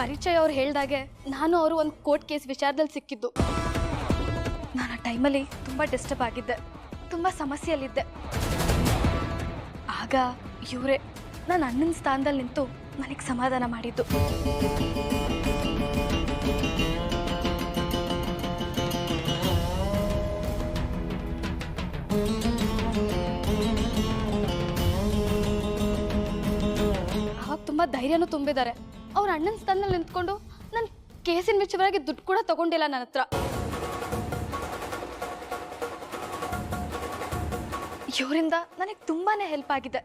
ಪರಿಚಯ ಅವ್ರು ಹೇಳ್ದಾಗೆ ನಾನು ಅವರು ಒಂದು ಕೋರ್ಟ್ ಕೇಸ್ ವಿಚಾರದಲ್ಲಿ ಸಿಕ್ಕಿದ್ದು. ನಾನು ಆ ಟೈಮಲ್ಲಿ ತುಂಬ ಡಿಸ್ಟರ್ಬ್ ಆಗಿದ್ದೆ, ತುಂಬ ಸಮಸ್ಯೆಯಲ್ಲಿದ್ದೆ. ಆಗ ಇವರೇ ನಾನು ಅಣ್ಣನ ಸ್ಥಾನದಲ್ಲಿ ನಿಂತು ನನಗೆ ಸಮಾಧಾನ ಮಾಡಿದ್ದು. ಆವಾಗ ತುಂಬ ಧೈರ್ಯನೂ ತುಂಬಿದ್ದಾರೆ. ಅವ್ರ ಅಣ್ಣನ ಸ್ಥಾನದಲ್ಲಿ ನಿಂತ್ಕೊಂಡು ನನ್ನ ಕೇಸಿನ ವಿಚಾರವಾಗಿ ದುಡ್ಡು ಕೂಡ ತಗೊಂಡಿಲ್ಲ ನನ್ನ ಹತ್ರ. ಇವರಿಂದ ನನಗೆ ತುಂಬಾನೇ ಹೆಲ್ಪ್ ಆಗಿದೆ.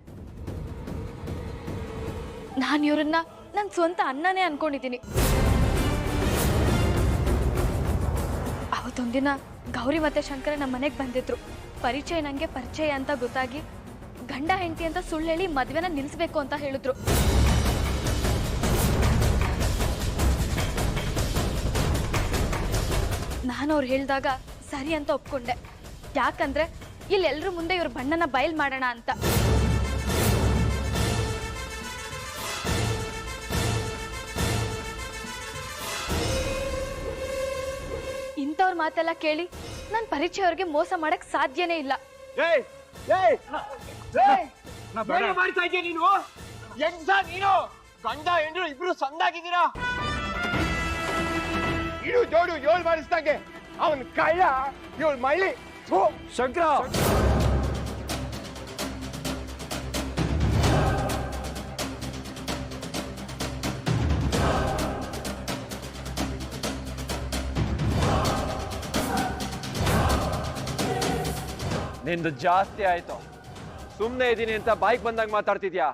ನಾನು ಇವ್ರನ್ನ ನನ್ನ ಸ್ವಂತ ಅಣ್ಣನೇ ಅನ್ಕೊಂಡಿದ್ದೀನಿ. ಅವತ್ತೊಂದಿನ ಗೌರಿ ಮತ್ತೆ ಶಂಕರ ನಮ್ಮ ಮನೆಗೆ ಬಂದಿದ್ರು. ಪರಿಚಯ ನನಗೆ ಪರಿಚಯ ಅಂತ ಗೊತ್ತಾಗಿ ಗಂಡ ಹೆಂಡತಿ ಅಂತ ಸುಳ್ಳು ಹೇಳಿ ಮದುವೆನ ನಿಲ್ಲಿಸ್ಬೇಕು ಅಂತ ಹೇಳಿದ್ರು. ನಾನು ಅವ್ರು ಹೇಳಿದಾಗ ಸರಿ ಅಂತ ಒಪ್ಕೊಂಡೆ. ಯಾಕಂದ್ರೆ ಇಲ್ಲಿ ಎಲ್ರ ಮುಂದೆ ಇವ್ರ ಬಣ್ಣನ ಬಯಲ್ ಮಾಡೋಣ ಅಂತ. ಇಂಥವ್ರ ಮಾತೆಲ್ಲ ಕೇಳಿ ನನ್ನ ಪರಿಚಯ ಅವ್ರಿಗೆ ಮೋಸ ಮಾಡಕ್ ಸಾಧ್ಯನೇ ಇಲ್ಲ. ಮಾಡ್ತಾ ಇದೀಯ ನೀನು? ನೀನು ಗಂಡ ಹೆಂಡ್ರು ಇಬ್ರು ಸಂದಾಗಿದ್ದೀರಾ? ಇಡು ಜೋಡು ಏಳು ಮಾಡಿಸ್ದಂಗೆ ಅವನ್ ಕಳ್ಳ, ಇವಳು ಮಳ್ಳಿ. ಶಂಕರ, ನಿಂದು ಜಾಸ್ತಿ ಆಯ್ತು. ಸುಮ್ನೆ ಇದೀನಿ ಅಂತ ಬಾಯ್ಕ್ ಬಂದಾಗ ಮಾತಾಡ್ತಿದ್ಯಾ?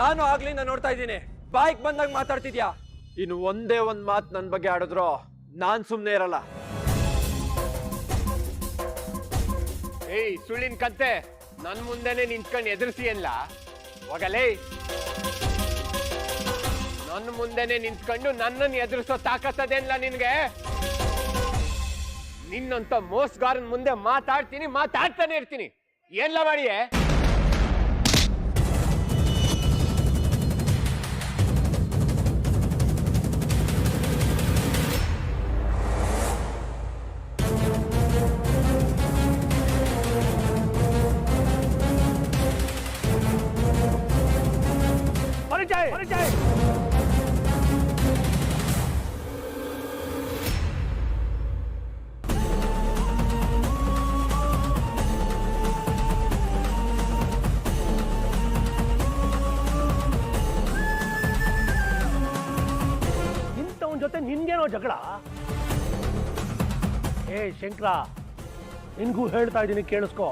ನಾನು ಆಗ್ಲಿಂದ ನೋಡ್ತಾ ಇದ್ದೀನಿ, ಬಾಯ್ಕ್ ಬಂದಾಗ ಮಾತಾಡ್ತಿದ್ಯಾ? ಇನ್ನು ಒಂದೇ ಒಂದ್ ಮಾತು ನನ್ ಬಗ್ಗೆ ಆಡಿದ್ರು ನಾನ್ ಸುಮ್ನೆ ಇರಲ್ಲ. ಏಯ್ ಸುಳ್ಳಿನ ಕತ್ತೆ, ನನ್ ಮುಂದೆನೆ ನಿಂತ್ಕೊಂಡು ಎದುರಿಸಿ ಅಲ್ಲ ಹೋಗಲೇ. ನನ್ನ ಮುಂದೆನೆ ನಿಂತ್ಕೊಂಡು ನನ್ನನ್ನು ಎದುರಿಸೋ ತಾಕತ್ತದೇನಿಲ್ಲ ನಿನ್ಗೆ. ನಿನ್ನಂತ ಮೋಸಗಾರನ್ ಮುಂದೆ ಮಾತಾಡ್ತಾನೆ ಇರ್ತೀನಿ. ಏನ್ಲ ಮಾಡಿಯೇ? ಜೊತೆ ನಿನ್ಗೇನೋ ಜಗಳ? ಏ ಶಂಕರ, ನಿನ್ಗೂ ಹೇಳ್ತಾ ಇದ್ದೀನಿ ಕೇಳಿಸ್ಕೊ.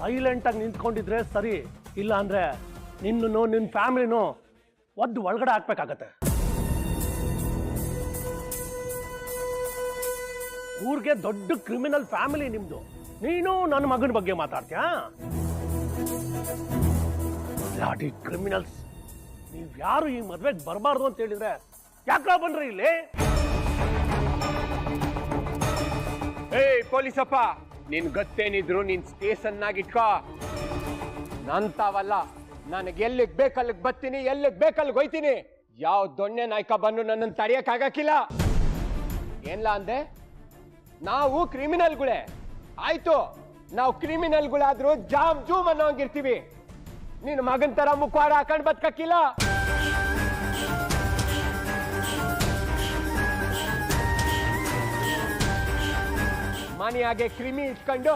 ಸೈಲೆಂಟ್ ಆಗಿ ನಿಂತ್ಕೊಂಡಿದ್ರೆ ಸರಿ, ಇಲ್ಲ ಅಂದ್ರೆ ನಿನ್ನೂ ನಿನ್ನ ಫ್ಯಾಮಿಲಿನೂ ಒದ್ದು ಒಳಗಡೆ ಹಾಕ್ಬೇಕಾಗತ್ತೆ. ಊರಿಗೆ ದೊಡ್ಡ ಕ್ರಿಮಿನಲ್ ಫ್ಯಾಮಿಲಿ ನಿಮ್ದು. ನೀನು ನನ್ನ ಮಗನ ಬಗ್ಗೆ ಮಾತಾಡ್ತೀಯಾ? ಲಾಡಿ ಕ್ರಿಮಿನಲ್ಸ್, ನೀವ್ ಯಾರು ಈ ಮದ್ವೆಗೆ ಬರಬಾರ್ದು ಅಂತ ಹೇಳಿದ್ರೆ ಯಾಕ ಬಂದ್ರಿ ಇಲ್ಲಿ? ಏಯ್ ಪೊಲೀಸಪ್ಪ, ನಿನ್ ಗೊತ್ತೇನಿದ್ರು ನಿನ್ ಸ್ಟೇಷನ್ ಆಗಿಟ್ಕೋ. ನಂತಾವಲ್ಲ, ನನಗೆ ಎಲ್ಲಿಗೆ ಬೇಕಲ್ಲಿಗೆ ಬರ್ತೀನಿ, ಎಲ್ಲಿಗೆ ಬೇಕಲ್ಲಿಗೆ ಹೋಯ್ತೀನಿ. ಯಾವ ದೊಣ್ಣೆ ನಾಯ್ಕ ಬಂದು ನನ್ನನ್ನು ತಡೆಯಕ್ಕಾಗಕ್ಕಿಲ್ಲ. ಏನ್ಲ ಅಂದೆ? ನಾವು ಕ್ರಿಮಿನಲ್ಗಳೇ. ಆಯ್ತು, ನಾವು ಕ್ರಿಮಿನಲ್ಗಳಾದ್ರೂ ಜಾಮ್ ಜೂಮ್ ಅನ್ನೋಂಗಿರ್ತೀವಿ. ನಿನ್ನ ಮಗನ್ ತರ ಮುಖವಾಡ ಹಾಕೊಂಡ್ ಬದುಕಕ್ಕಿಲ್ಲ. ಮನೆಯಾಗೆ ಕ್ರಿಮಿ ಇಟ್ಕೊಂಡು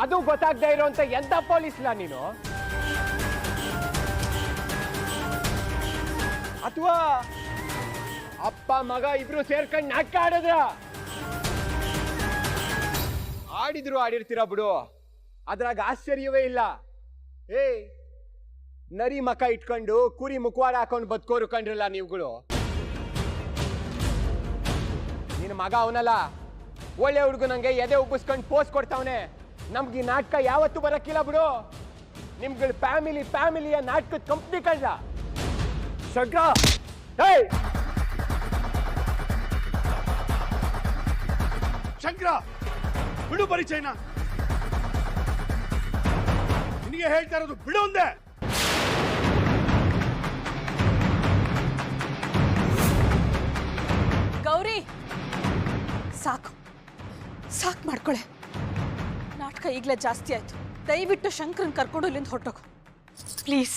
ಅದು ಗೊತ್ತಾಗದೆ ಇರೋಂತ ಎಂತ ಪೊಲೀಸ್ಲ ನೀನು? ಅಥವಾ ಅಪ್ಪ ಮಗ ಇಬ್ರು ಸೇರ್ಕೊಂಡು ನಾಟಕ ಆಡಿದ್ರ? ಆಡಿದ್ರು ಆಡಿರ್ತೀರ ಬಿಡು, ಅದ್ರಾಗ ಆಶ್ಚರ್ಯವೇ ಇಲ್ಲ. ಏಯ್, ನರಿ ಮಕ ಇಟ್ಕೊಂಡು ಕುರಿ ಮುಖವಾಡ ಹಾಕೊಂಡು ಬದುಕೋರು ಕಂಡ್ರಲ್ಲ ನೀವುಗಳು. ನಿನ್ನ ಮಗ ಅವನಲ್ಲ, ಒಳ್ಳೆ ಹುಡುಗ, ನಂಗೆ ಎದೆ ಉಬ್ಬಿಸ್ಕೊಂಡು ಪೋಸ್ ಕೊಡ್ತಾವನೆ. ನಮ್ಗೆ ಈ ನಾಟಕ ಯಾವತ್ತೂ ಬರಕ್ಕಿಲ್ಲ ಬಿಡು. ನಿಮ್ಗಳ ಫ್ಯಾಮಿಲಿಯ ನಾಟಕದ ಕಂಪ್ನಿ ಕಳ್ಳ. ಶಂಕರ, ಶಂಕರ ಬಿಡು ಪರಿಚಯನ. ನಿನಗೆ ಹೇಳ್ತಾ ಇರೋದು ಬಿಡು ಒಂದೇ. ಸಾಕು ಸಾಕು ಮಾಡ್ಕೊಳೆ. ನಾಟಕ ಈಗಲೇ ಜಾಸ್ತಿ ಆಯ್ತು. ದಯವಿಟ್ಟು ಶಂಕರನ್ ಕರ್ಕೊಂಡು ಇಲ್ಲಿಂದ ಹೊರಟೋಗು ಪ್ಲೀಸ್.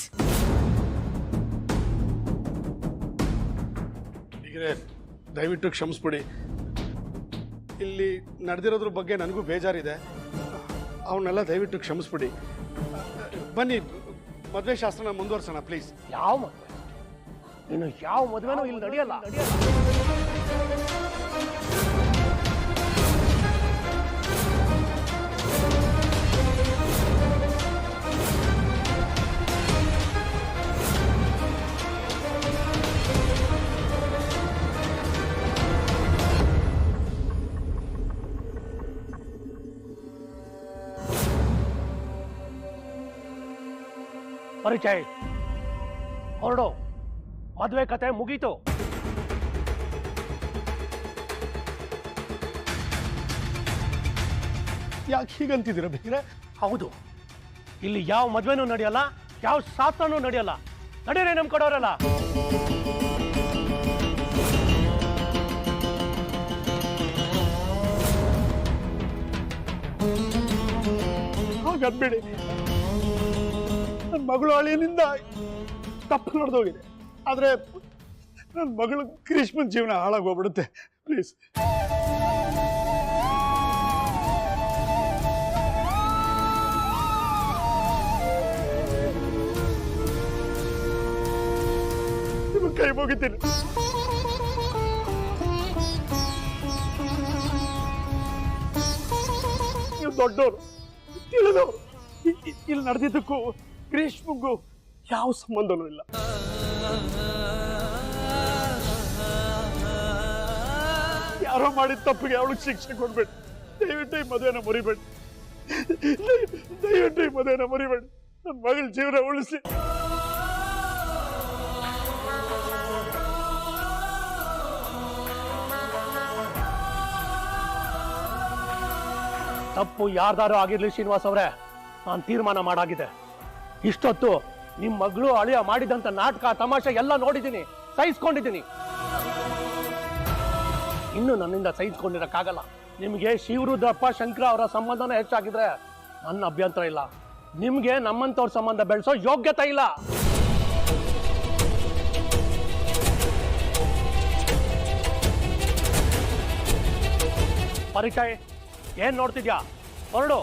ಹೀಗೆ ದಯವಿಟ್ಟು ಕ್ಷಮಿಸ್ಬಿಡಿ. ಇಲ್ಲಿ ನಡೆದಿರೋದ್ರ ಬಗ್ಗೆ ನನಗೂ ಬೇಜಾರಿದೆ. ಅವನ್ನೆಲ್ಲ ದಯವಿಟ್ಟು ಕ್ಷಮಿಸ್ಬಿಡಿ. ಬನ್ನಿ ಮದುವೆ ಶಾಸ್ತ್ರನ ಮುಂದುವರ್ಸೋಣ ಪ್ಲೀಸ್. ಯಾವ ಮದುವೆ? ನೀನು ಯಾವ ಮದುವೆನೂ ಇಲ್ಲಿ ನಡೆಯಲ್ಲ. ಪರಿಚಯ ಹೊರಡು. ಮದುವೆ ಕತೆ ಮುಗೀತು. ಯಾಕೆ ಹೀಗಂತಿದ್ದೀರಾ ಬೇರೆ? ಹೌದು, ಇಲ್ಲಿ ಯಾವ ಮದುವೆನೂ ನಡೆಯಲ್ಲ, ಯಾವ ಶಾಸ್ತ್ರನೂ ನಡೆಯಲ್ಲ. ನಡೀರಿ ನಮ್ ಕಡೆಯವರಲ್ಲ. ಹಾಗನ್ಬೇಡಿ. ನನ್ನ ಮಗಳು ಅಳಿಯನಿಂದ ತಪ್ಪು ನಡೆದೋಗಿದೆ. ಆದ್ರೆ ನನ್ನ ಮಗಳು ಗ್ರೀಷ್ಮನ್ ಜೀವನ ಹಾಳಾಗೋಗ್ಬಿಡುತ್ತೆ ಪ್ಲೀಸ್. ನಿಮ್ಮ ಕೈ ಮುಗಿತೀನಿ. ನೀವು ದೊಡ್ಡವರು, ತಿಳಿದವರು. ಇಲ್ಲಿ ನಡೆದಿದ್ದಕ್ಕೂ ಗ್ರೀಷ್ಮಗೂ ಯಾವ ಸಂಬಂಧನೂ ಇಲ್ಲ. ಯಾರೋ ಮಾಡಿದ ತಪ್ಪಿಗೆ ಅವಳಿಗೆ ಶಿಕ್ಷೆ ಕೊಡ್ಬೇಡಿ. ದಯವಿಟ್ಟು ಈ ಮದುವೆನ ಮರಿಬೇಡಿ. ದಯವಿಟ್ಟು ಈ ಮದುವೆನ ಮರಿಬೇಡಿ. ನನ್ನ ಮಗಳ ಜೀವನ ಉಳಿಸಿ. ತಪ್ಪು ಯಾರ್ದಾರು ಆಗಿರ್ಲಿ ಶ್ರೀನಿವಾಸ್ ಅವರೇ, ನಾನು ತೀರ್ಮಾನ ಮಾಡಾಗಿದೆ. ಇಷ್ಟೊತ್ತು ನಿಮ್ಮ ಮಗಳು ಅಳಿಯ ಮಾಡಿದಂತ ನಾಟಕ ತಮಾಷೆ ಎಲ್ಲ ನೋಡಿದ್ದೀನಿ, ಸಹಿಸ್ಕೊಂಡಿದ್ದೀನಿ. ಇನ್ನು ನನ್ನಿಂದ ಸಹಿಸ್ಕೊಂಡಿರಕ್ಕಾಗಲ್ಲ. ನಿಮಗೆ ಶಿವರುದ್ರಪ್ಪ ಶಂಕರ ಅವರ ಸಂಬಂಧನ ಹೆಚ್ಚಾಗಿದ್ರೆ ನನ್ನ ಅಭ್ಯಂತರ ಇಲ್ಲ. ನಿಮ್ಗೆ ನಮ್ಮಂತವ್ರ ಸಂಬಂಧ ಬೆಳೆಸೋ ಯೋಗ್ಯತೆ ಇಲ್ಲ. ಪರಿಚಯ ಏನ್ ನೋಡ್ತಿದ್ಯಾ? ಹೊರಡು.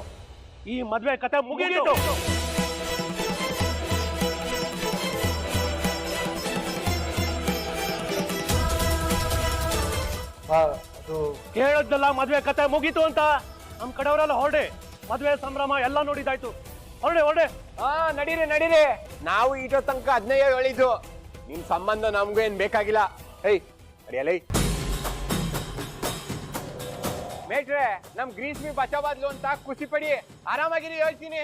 ಈ ಮದ್ವೆ ಕತೆ ಮುಗಿಯಿತು. ಹೇಳಿದ್ದಲ್ಲ ಮದ್ವೆ ಕತೆ ಮುಗೀತು ಅಂತ. ನಮ್ ಕಡೆಯವರೆಲ್ಲ ಹೊರಡೆ. ಮದ್ವೆ ಸಂಭ್ರಮ ಎಲ್ಲ ನೋಡಿದಾಯ್ತು. ಹೊರಡೆ ಹೊರಡೆ. ನಡೀರಿ ನಡೀರಿ. ನಾವು ಈಟೋ ತನಕ 15 ಹೇಳಿದ್ದು. ನಿಮ್ ಸಂಬಂಧ ನಮ್ಗೂ ಏನ್ ಬೇಕಾಗಿಲ್ಲ. ಏಯ್ ಅಡಿಯಲ್ಲ. ಮೇಟ್ರೆ, ನಮ್ ಗ್ರೀಷ್ಮಿ ಬಚಾವಾದ್ಲು ಅಂತ ಖುಷಿ ಪಡಿ. ಆರಾಮಾಗಿರಿ ಹೇಳ್ತೀನಿ.